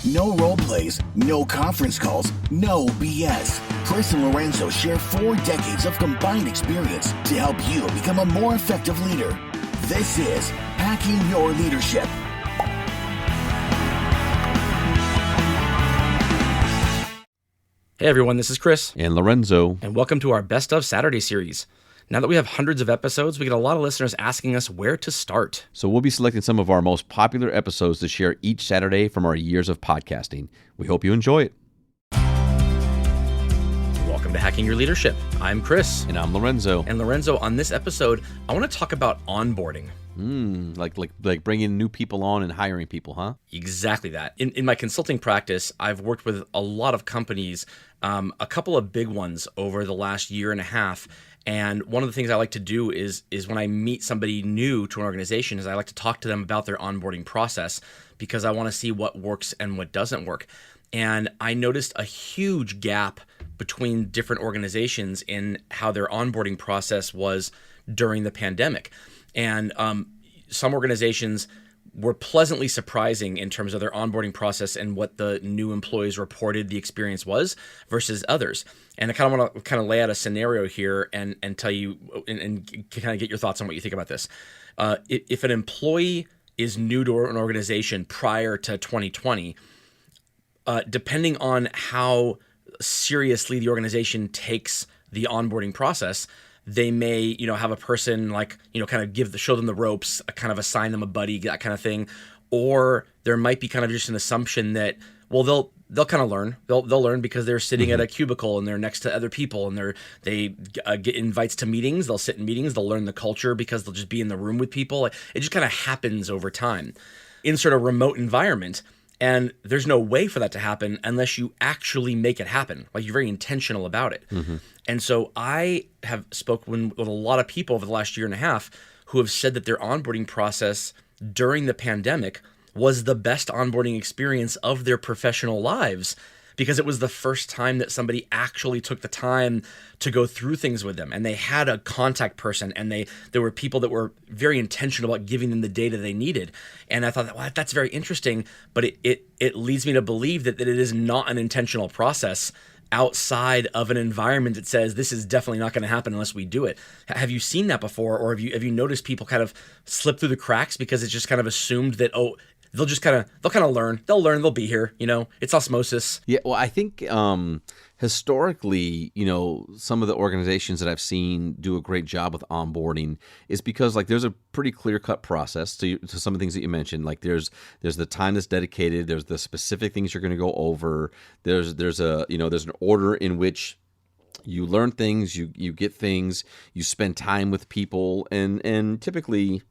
No role plays, no conference calls, no BS. Chris and Lorenzo share 4 decades of combined experience to help you become a more effective leader. This is Hacking Your Leadership. Hey everyone, this is Chris. And Lorenzo. And welcome to our Best of Saturday series. Now that we have hundreds of episodes, we get a lot of listeners asking us where to start. So we'll be selecting some of our most popular episodes to share each Saturday from our years of podcasting. We hope you enjoy it. Welcome to Hacking Your Leadership. I'm Chris. And I'm Lorenzo. And Lorenzo, on this episode, I want to talk about onboarding. Like bringing new people on and hiring people, huh? Exactly that. In my consulting practice, I've worked with a lot of companies, a couple of big ones over the last year and a half. And one of the things I like to do is when I meet somebody new to an organization is I like to talk to them about their onboarding process because I want to see what works and what doesn't work. And I noticed a huge gap between different organizations in how their onboarding process was during the pandemic. And some organizations were pleasantly surprising in terms of their onboarding process and what the new employees reported the experience was versus others. And I kind of want to lay out a scenario here and tell you and kind of get your thoughts on what you think about this. If an employee is new to an organization prior to 2020, depending on how seriously the organization takes the onboarding process, they may, have a person kind of show them the ropes, kind of assign them a buddy, that kind of thing. Or there might be kind of just an assumption that, well, they'll kind of learn. They'll learn because they're sitting at a cubicle and they're next to other people and they get invites to meetings. They'll sit in meetings. They'll learn the culture because they'll just be in the room with people. It just kind of happens over time in sort of remote environment. And there's no way for that to happen unless you actually make it happen. Like you're very intentional about it. Mm-hmm. And so I have spoken with a lot of people over the last year and a half who have said that their onboarding process during the pandemic was the best onboarding experience of their professional lives because it was the first time that somebody actually took the time to go through things with them. And they had a contact person and there were people that were very intentional about giving them the data they needed. And I thought, well, that's very interesting, but it leads me to believe that it is not an intentional process outside of an environment that says this is definitely not going to happen unless we do it. Have you seen that before? Or have you noticed people kind of slip through the cracks because it's just kind of assumed that, they'll kind of learn. They'll be here, it's osmosis. Yeah, well, I think historically, some of the organizations that I've seen do a great job with onboarding is because there's a pretty clear-cut process to some of the things that you mentioned. Like there's the time that's dedicated, there's the specific things you're going to go over. There's an order in which you learn things, you get things, you spend time with people and typically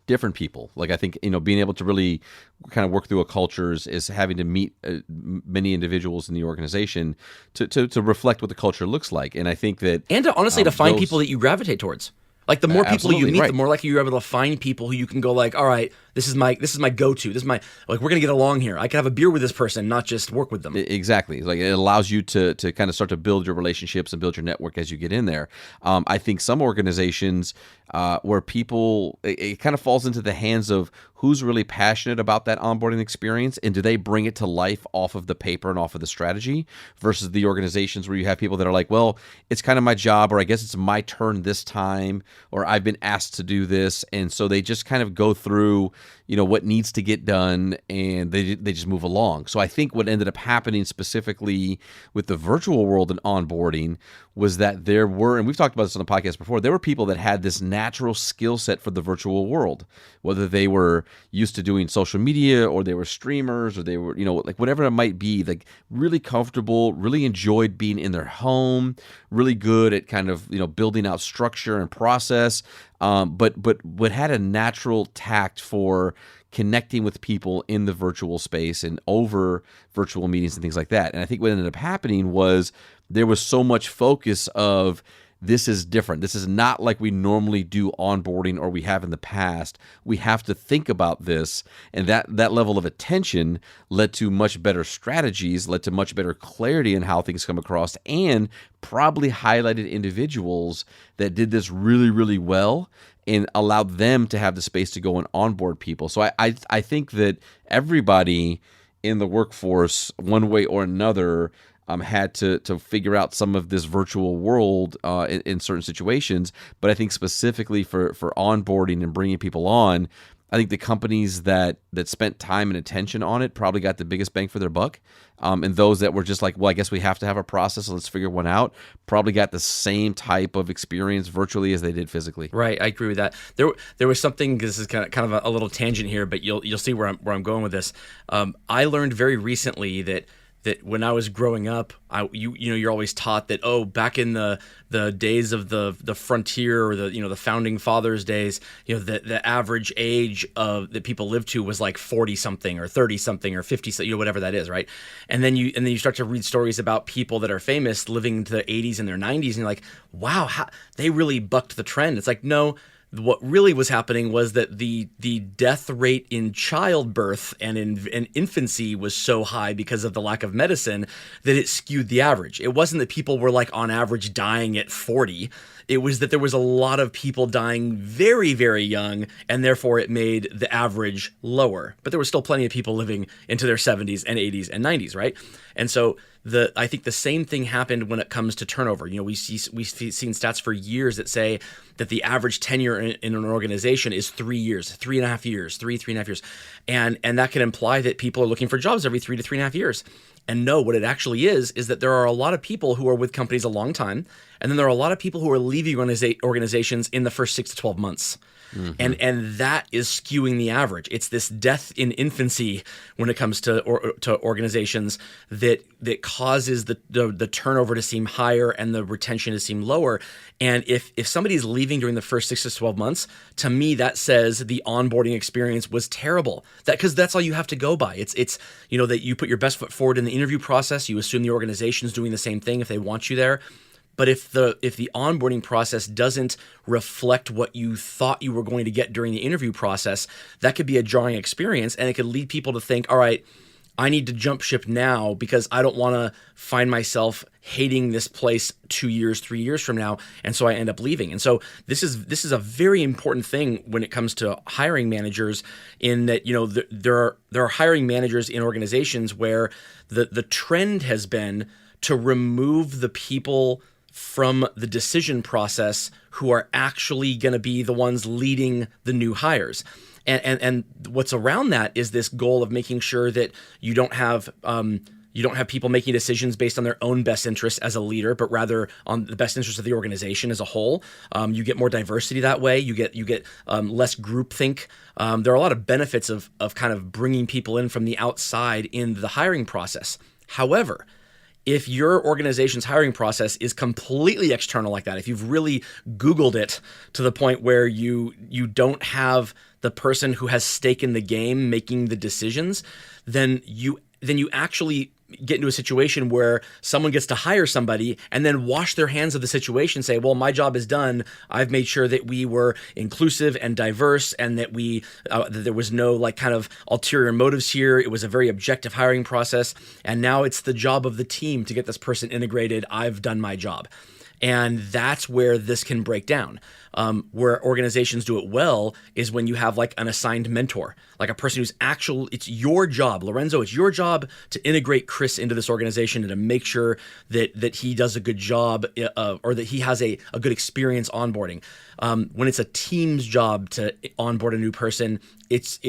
different people. I think, being able to really kind of work through a culture is having to meet many individuals in the organization to reflect what the culture looks like. And I think that... And to honestly to find people that you gravitate towards. The more people you meet, right, the more likely you're able to find people who you can go all right, this is my go-to. This is my, we're going to get along here. I can have a beer with this person, not just work with them. Exactly. It allows you to kind of start to build your relationships and build your network as you get in there. I think some organizations where people, it kind of falls into the hands of who's really passionate about that onboarding experience and do they bring it to life off of the paper and off of the strategy versus the organizations where you have people that are like, well, it's kind of my job, or I guess it's my turn this time, or I've been asked to do this. And so they just kind of go through, what needs to get done and they just move along. So I think what ended up happening specifically with the virtual world and onboarding was that there were, and we've talked about this on the podcast before, there were people that had this natural skill set for the virtual world, whether they were used to doing social media or they were streamers or they were, whatever it might be, really comfortable, really enjoyed being in their home, really good at kind of, building out structure and process, but had a natural tact for connecting with people in the virtual space and over virtual meetings and things like that. And I think what ended up happening was there was so much focus of this is different. This is not like we normally do onboarding or we have in the past. We have to think about this. And that level of attention led to much better strategies, led to much better clarity in how things come across, and probably highlighted individuals that did this really, really well and allowed them to have the space to go and onboard people. So I think that everybody in the workforce one way or another had to figure out some of this virtual world in certain situations. But I think specifically for onboarding and bringing people on, I think the companies that spent time and attention on it probably got the biggest bang for their buck. And those that were just like, well, I guess we have to have a process, so let's figure one out, probably got the same type of experience virtually as they did physically. Right, I agree with that. There was something. This is kind of a little tangent here, but you'll see where I'm going with this. I learned very recently that when I was growing up, you're always taught that, back in the days of the frontier, or the founding fathers days, the average age that people lived to was like 40 something or 30 something or 50, whatever that is, right? And then you start to read stories about people that are famous living to the 80s and their 90s, and you're like, wow, they really bucked the trend. It's like, no. What really was happening was that the death rate in childbirth and in infancy was so high because of the lack of medicine that it skewed the average. It wasn't that people were like on average dying at 40. It was that there was a lot of people dying very, very young, and therefore it made the average lower. But there was still plenty of people living into their 70s and 80s and 90s, right? And so I think the same thing happened when it comes to turnover. We've seen stats for years that say that the average tenure in an organization is 3 years, 3.5 years, 3.5 years. And that can imply that people are looking for jobs every 3 to 3.5 years. And no, what it actually is that there are a lot of people who are with companies a long time, and then there are a lot of people who are leaving organizations in the first 6 to 12 months. Mm-hmm. And that is skewing the average. It's this death in infancy when it comes to organizations that causes the turnover to seem higher and the retention to seem lower. And if somebody's leaving during the first 6 to 12 months, to me that says the onboarding experience was terrible. Because that's all you have to go by. It's that you put your best foot forward in the interview process. You assume the organization's doing the same thing if they want you there. But if the onboarding process doesn't reflect what you thought you were going to get during the interview process, that could be a jarring experience, and it could lead people to think, all right, I need to jump ship now because I don't want to find myself hating this place 2 years, 3 years from now, and so I end up leaving. And so this is a very important thing when it comes to hiring managers, in that there are hiring managers in organizations where the trend has been to remove the people from the decision process who are actually going to be the ones leading the new hires. And what's around that is this goal of making sure that you don't have people making decisions based on their own best interests as a leader, but rather on the best interest of the organization as a whole. You get more diversity that way. You get less groupthink. There are a lot of benefits of kind of bringing people in from the outside in the hiring process. However, if your organization's hiring process is completely external like that, if you've really Googled it to the point where you don't have the person who has stake in the game making the decisions, then you actually get into a situation where someone gets to hire somebody and then wash their hands of the situation, say, well, my job is done. I've made sure that we were inclusive and diverse, and that that there was no like kind of ulterior motives here. It was a very objective hiring process. And now it's the job of the team to get this person integrated. I've done my job. And that's where this can break down. Where organizations do it well is when you have like an assigned mentor, like a person who's it's your job, Lorenzo, it's your job to integrate Chris into this organization and to make sure that he does a good job, or that he has a good experience onboarding. When it's a team's job to onboard a new person, it's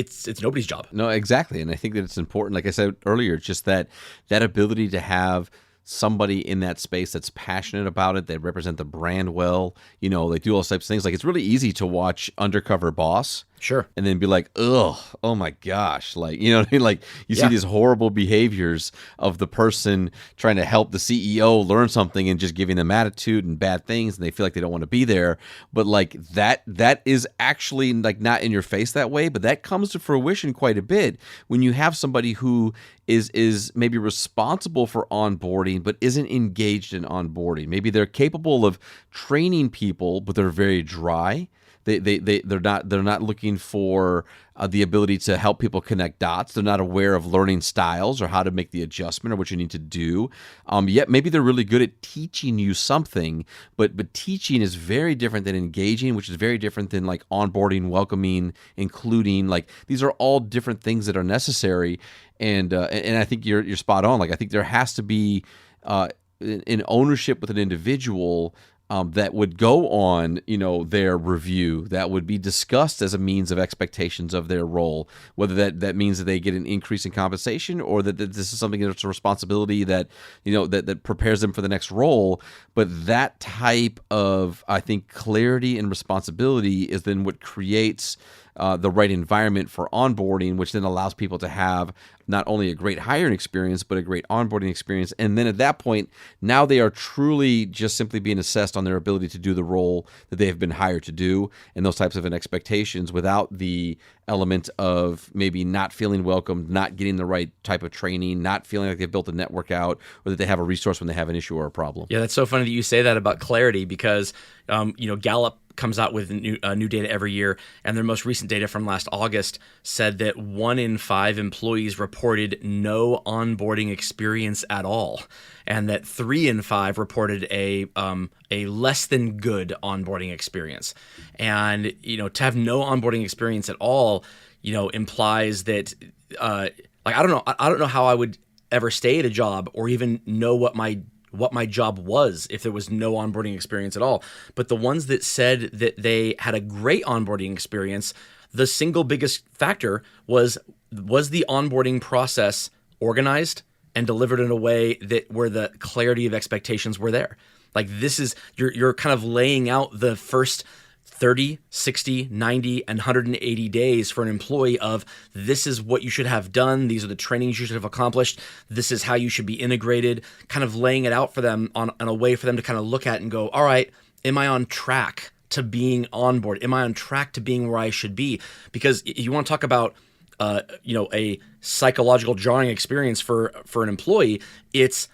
nobody's job. No, exactly. And I think that it's important, like I said earlier, just that ability to have somebody in that space that's passionate about it, they represent the brand well, they do all those types of things. Like, it's really easy to watch Undercover Boss. Sure. And then be like, ugh, oh my gosh. Like, you know what I mean? Like, you see these horrible behaviors of the person trying to help the CEO learn something and just giving them attitude and bad things, and they feel like they don't want to be there. But like that is actually like not in your face that way, but that comes to fruition quite a bit when you have somebody who is maybe responsible for onboarding but isn't engaged in onboarding. Maybe they're capable of training people, but they're very dry. they're not looking for the ability to help people connect dots. They're not aware of learning styles or how to make the adjustment or what you need to do. Yet maybe they're really good at teaching you something, but teaching is very different than engaging, which is very different than like onboarding, welcoming, including. Like these are all different things that are necessary. And I think you're spot on. Like I think there has to be an ownership with an individual that would go on, their review, that would be discussed as a means of expectations of their role, whether that means that they get an increase in compensation or that this is something that's a responsibility that, that prepares them for the next role. But that type of, I think, clarity and responsibility is then what creates the right environment for onboarding, which then allows people to have not only a great hiring experience, but a great onboarding experience. And then at that point, now they are truly just simply being assessed on their ability to do the role that they have been hired to do, and those types of expectations, without the element of maybe not feeling welcomed, not getting the right type of training, not feeling like they've built a network out, or that they have a resource when they have an issue or a problem. Yeah, that's so funny that you say that about clarity, because Gallup comes out with new data every year, and their most recent data from last August said that 1 in 5 employees reported no onboarding experience at all, and that 3 in 5 reported a less than good onboarding experience. And to have no onboarding experience at all, implies that I don't know how I would ever stay at a job or even know what my job was if there was no onboarding experience at all. But the ones that said that they had a great onboarding experience, the single biggest factor was the onboarding process organized and delivered in a way that where the clarity of expectations were there. Like this is, you're kind of laying out the first 30, 60, 90, and 180 days for an employee of this is what you should have done. These are the trainings you should have accomplished. This is how you should be integrated, kind of laying it out for them on a way for them to kind of look at and go, all right, am I on track to being on board? Am I on track to being where I should be? Because you want to talk about a psychological jarring experience for an employee, it's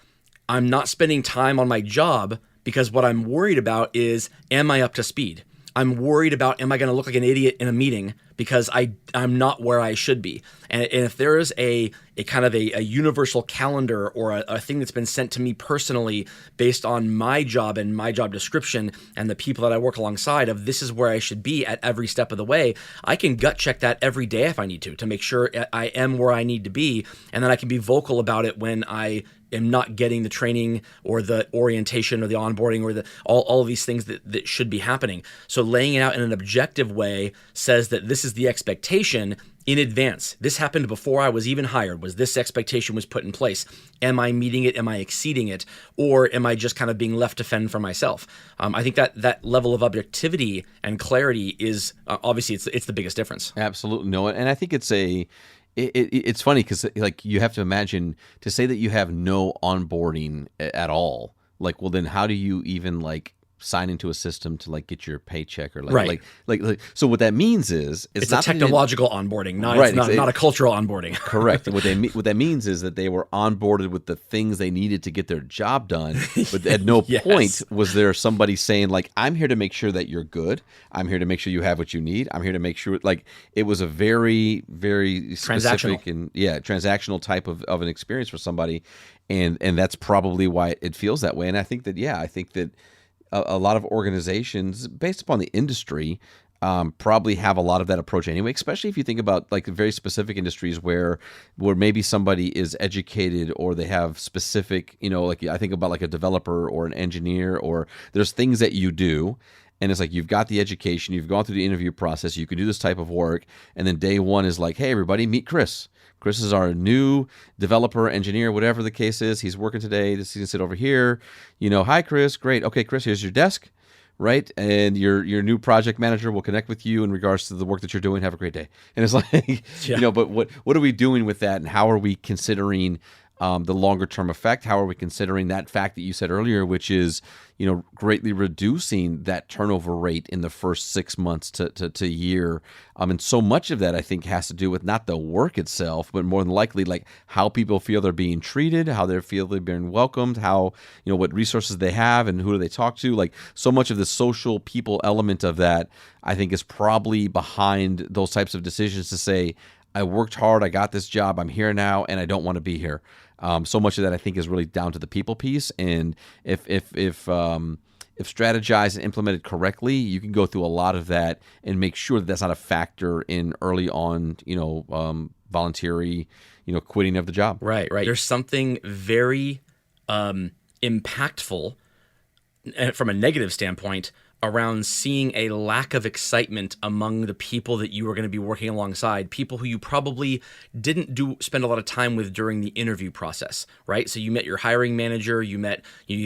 I'm not spending time on my job because what I'm worried about is, am I up to speed? I'm worried about, am I going to look like an idiot in a meeting because I'm not where I should be? And if there is a kind of a universal calendar or a thing that's been sent to me personally based on my job and my job description and the people that I work alongside of this is where I should be at every step of the way, I can gut check that every day if I need to make sure I am where I need to be. And then I can be vocal about it when I am not getting the training or the orientation or the onboarding or all of these things that should be happening. So laying it out in an objective way says that this is the expectation in advance. This happened before I was even hired. Was this expectation was put in place? Am I meeting it? Am I exceeding it? Or am I just kind of being left to fend for myself? I think that level of objectivity and clarity is obviously it's the biggest difference. Absolutely. No, and I think it's funny because like you have to imagine to say that you have no onboarding at all. Like, well, then how do you even like sign into a system to like get your paycheck or like so what that means is it's not a technological onboarding, not a cultural onboarding. Correct. What that means is that they were onboarded with the things they needed to get their job done, but at no point was there somebody saying like, I'm here to make sure that you're good. I'm here to make sure you have what you need. I'm here to make sure like it was a very, very specific and transactional type of an experience for somebody. And that's probably why it feels that way. And I think that a lot of organizations, based upon the industry, probably have a lot of that approach anyway, especially if you think about like very specific industries where maybe somebody is educated or they have specific, like I think about like a developer or an engineer, or there's things that you do. And it's like you've got the education, you've gone through the interview process, you can do this type of work. And then day one is like, hey, everybody, meet Chris. Chris is our new developer, engineer, whatever the case is. He's working today. He's going to sit over here. Hi, Chris. Great. Okay, Chris, here's your desk, right? And your new project manager will connect with you in regards to the work that you're doing. Have a great day. And it's like, but what are we doing with that? And how are we considering the longer term effect? How are we considering that fact that you said earlier, which is, greatly reducing that turnover rate in the first 6 months to year? And so much of that, I think, has to do with not the work itself, but more than likely, like how people feel they're being treated, how they feel they're being welcomed, how, what resources they have and who do they talk to. Like, so much of the social people element of that, I think, is probably behind those types of decisions to say, I worked hard, I got this job, I'm here now, and I don't want to be here. So much of that, I think, is really down to the people piece. And if strategized and implemented correctly, you can go through a lot of that and make sure that that's not a factor in early on, voluntary, quitting of the job. Right. There's something very impactful from a negative standpoint around seeing a lack of excitement among the people that you are going to be working alongside, people who you probably didn't spend a lot of time with during the interview process, right? So you met your hiring manager, you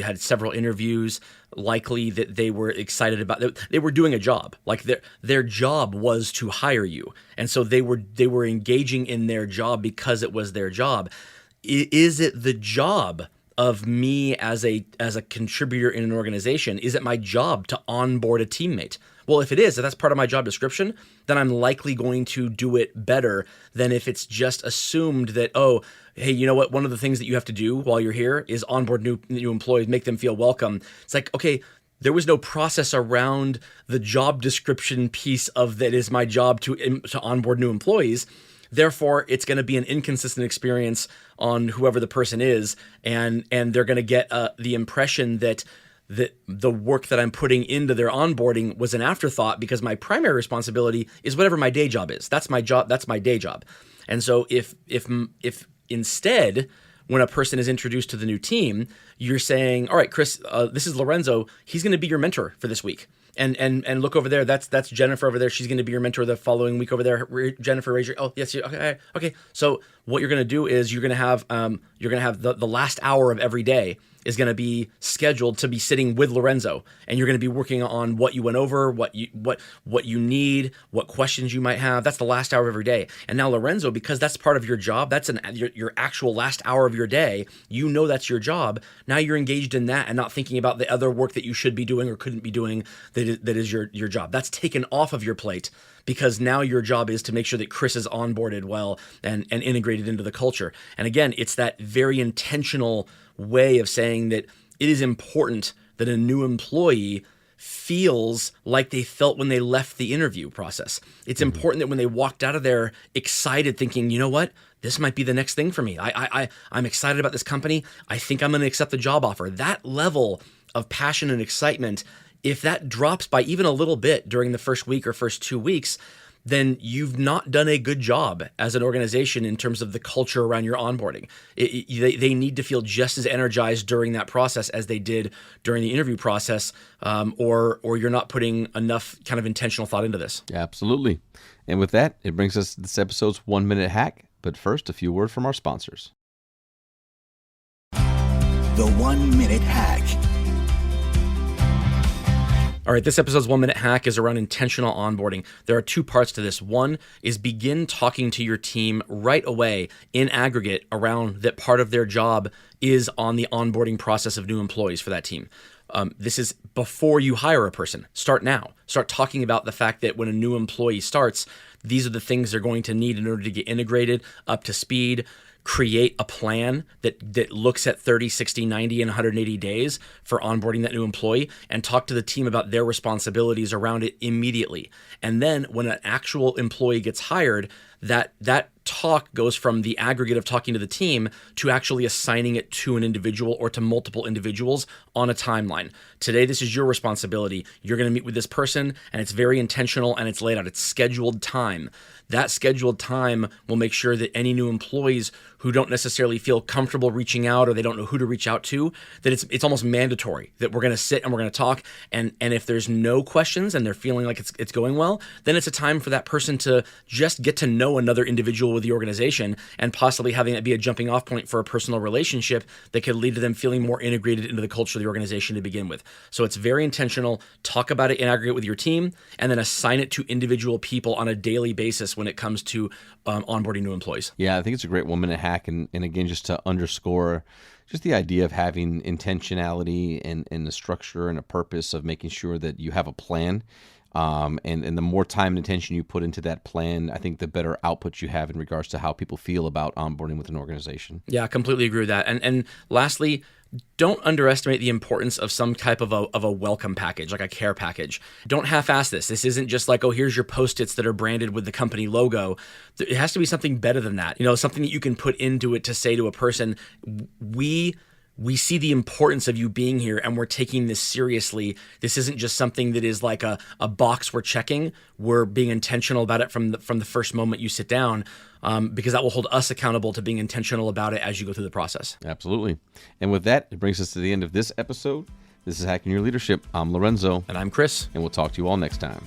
had several interviews, likely that they were excited about, they were doing a job, like their job was to hire you. And so they were engaging in their job because it was their job. Is it the job of me as a contributor in an organization? Is it my job to onboard a teammate? Well, if that's part of my job description, then I'm likely going to do it better than if it's just assumed that, oh, hey, you know what? One of the things that you have to do while you're here is onboard new employees, make them feel welcome. It's like, okay, there was no process around the job description piece of that is my job to onboard new employees. Therefore, it's going to be an inconsistent experience on whoever the person is, and they're going to get the impression that the work that I'm putting into their onboarding was an afterthought because my primary responsibility is whatever my day job is. That's my job. That's my day job. And so if instead, when a person is introduced to the new team, you're saying, all right, Chris, this is Lorenzo. He's going to be your mentor for this week. And look over there. That's Jennifer over there. She's going to be your mentor the following week over there. Jennifer, raise your. Oh yes, okay. So what you're going to do is you're going to have the last hour of every day is going to be scheduled to be sitting with Lorenzo, and you're going to be working on what you went over, what you need, what questions you might have. That's the last hour of every day. And now Lorenzo, because that's part of your job, that's your actual last hour of your day. That's your job. Now you're engaged in that and not thinking about the other work that you should be doing or couldn't be doing that is your job. That's taken off of your plate because now your job is to make sure that Chris is onboarded well and integrated into the culture. And again, it's that very intentional way of saying that it is important that a new employee feels like they felt when they left the interview process. It's important that when they walked out of there excited, thinking, you know what, this might be the next thing for me. I'm excited about this company. I think I'm going to accept the job offer. That level of passion and excitement, if that drops by even a little bit during the first week or first 2 weeks, then you've not done a good job as an organization in terms of the culture around your onboarding. They need to feel just as energized during that process as they did during the interview process, or you're not putting enough kind of intentional thought into this. Yeah, absolutely. And with that, it brings us to this episode's 1 minute hack. But first, a few words from our sponsors. The 1 minute hack. All right, this episode's 1 minute hack is around intentional onboarding. There are two parts to this. One is begin talking to your team right away in aggregate around that part of their job is on the onboarding process of new employees for that team. This is before you hire a person. Start now. Start talking about the fact that when a new employee starts, these are the things they're going to need in order to get integrated, up to speed. Create a plan that looks at 30, 60, 90, and 180 days for onboarding that new employee, and talk to the team about their responsibilities around it immediately. And then when an actual employee gets hired, that talk goes from the aggregate of talking to the team to actually assigning it to an individual or to multiple individuals on a timeline. Today, this is your responsibility. You're going to meet with this person, and it's very intentional and it's laid out. It's scheduled time. That scheduled time will make sure that any new employees who don't necessarily feel comfortable reaching out or they don't know who to reach out to, that it's almost mandatory that we're going to sit and we're going to talk. And if there's no questions and they're feeling like it's going well, then it's a time for that person to just get to know know another individual with the organization and possibly having it be a jumping off point for a personal relationship that could lead to them feeling more integrated into the culture of the organization to begin with. So it's very intentional. Talk about it in aggregate with your team, and then assign it to individual people on a daily basis when it comes to onboarding new employees. Yeah, I think it's a great 1 minute hack. And again, just to underscore just the idea of having intentionality and a structure and a purpose of making sure that you have a plan. And the more time and attention you put into that plan, I think the better output you have in regards to how people feel about onboarding with an organization. Yeah, I completely agree with that. And lastly, don't underestimate the importance of some type of a welcome package, like a care package. Don't half-ass this. This isn't just like, oh, here's your Post-its that are branded with the company logo. It has to be something better than that. Something that you can put into it to say to a person, we see the importance of you being here, and we're taking this seriously. This isn't just something that is like a box we're checking. We're being intentional about it from the first moment you sit down, because that will hold us accountable to being intentional about it as you go through the process. Absolutely. And with that, it brings us to the end of this episode. This is Hacking Your Leadership. I'm Lorenzo. And I'm Chris. And we'll talk to you all next time.